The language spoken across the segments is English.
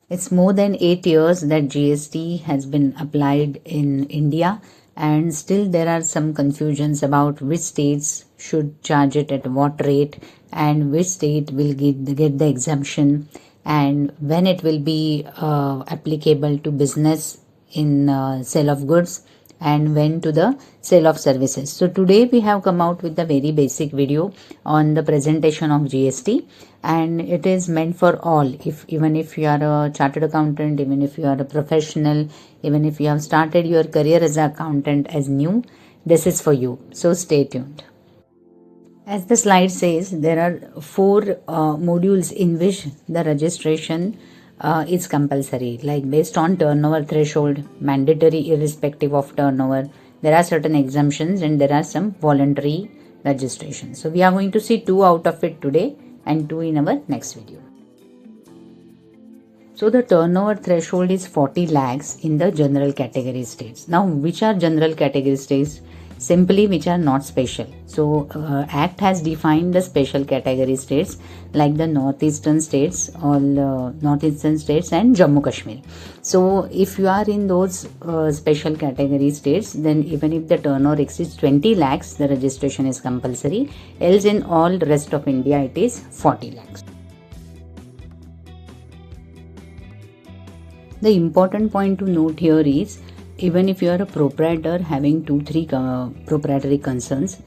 It's more than 8 years that GST has been applied in India, and still there are some confusions about which states should charge it at what rate and which state will get the exemption and when it will be applicable to business in sale of goods and when to the sale of services. So today we have come out with a very basic video on the presentation of GST, and it is meant for all. Even if you are a chartered accountant, even if you are a professional, even if you have started your career as an accountant as new, this is for you. So stay tuned. As the slide says, there are 4 modules in which the registration is compulsory, like based on turnover threshold, mandatory irrespective of turnover. There are certain exemptions and there are some voluntary registration. So we are going to see 2 out of it today and 2 in our next video. So the turnover threshold is 40 lakhs in the general category states. Now, which are general category states? Simply which are not special. So Act has defined the special category states like the northeastern states or northeastern states and Jammu Kashmir. So if you are in those special category states, then even if the turnover exceeds 20 lakhs, the registration is compulsory. Else in all rest of India, it is 40 lakhs. The important point to note here is, even if you are a proprietor having 2-3 proprietary concerns,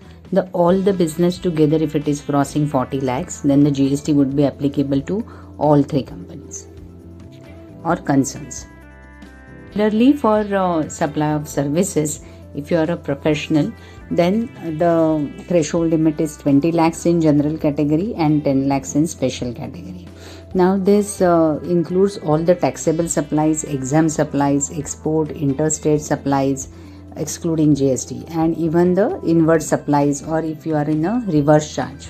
all the business together, if it is crossing 40 lakhs, then the GST would be applicable to all 3 companies or concerns. Similarly, for supply of services, if you are a professional, then the threshold limit is 20 lakhs in general category and 10 lakhs in special category. Now this includes all the taxable supplies, exempt supplies, export, interstate supplies, excluding GST, and even the inward supplies, or if you are in a reverse charge.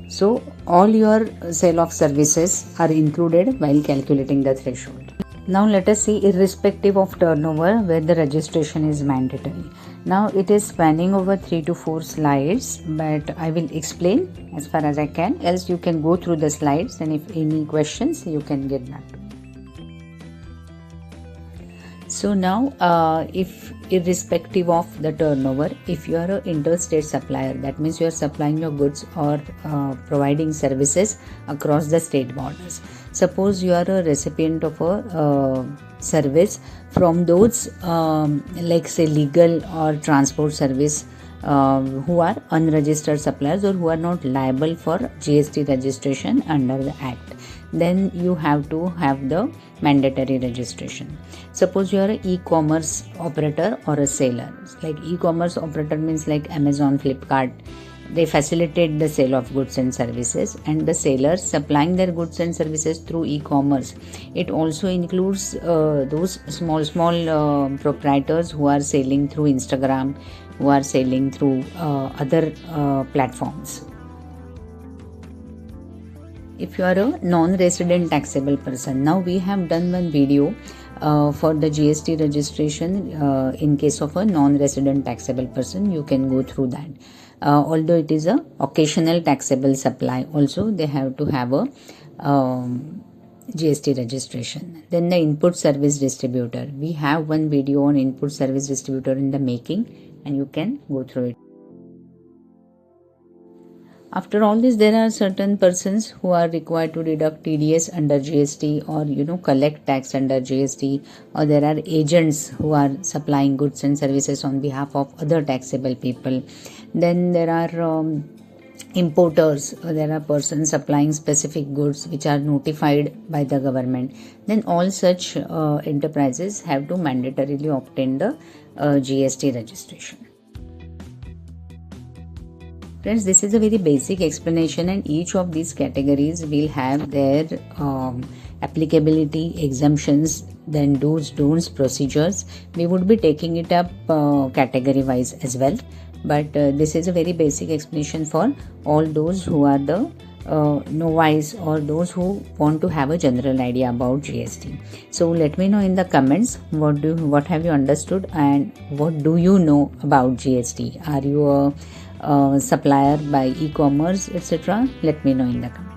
So all your sale of services are included while calculating the threshold. Now let us see irrespective of turnover where the registration is mandatory. Now it is spanning over 3 to 4 slides, but I will explain as far as I can, else you can go through the slides and if any questions you can get back to me. So now if irrespective of the turnover, if you are an interstate supplier, that means you are supplying your goods or providing services across the state borders. Suppose you are a recipient of a service from those like say legal or transport service who are unregistered suppliers or who are not liable for GST registration under the Act, then you have to have the mandatory registration. Suppose you are an e-commerce operator or a seller. Like e-commerce operator means like Amazon, Flipkart. They facilitate the sale of goods and services, and the sellers supplying their goods and services through e-commerce. It also includes those small proprietors who are selling through Instagram, who are selling through other platforms. If you are a non-resident taxable person, now we have done one video for the GST registration in case of a non-resident taxable person. You can go through that. Although it is a occasional taxable supply, also they have to have a GST registration. Then the input service distributor. We have one video on input service distributor in the making, and you can go through it. After all this, there are certain persons who are required to deduct TDS under GST or collect tax under GST, or there are agents who are supplying goods and services on behalf of other taxable people. Then there are importers, there are persons supplying specific goods which are notified by the government. Then all such enterprises have to mandatorily obtain the GST registration. Friends, this is a very basic explanation, and each of these categories will have their applicability, exemptions, then do's, don'ts, procedures. We would be taking it up category wise as well, but this is a very basic explanation for all those who are the novice or those who want to have a general idea about GST. So let me know in the comments what have you understood and what do you know about GST. Are you a supplier by e-commerce, etc.? Let me know in the comments.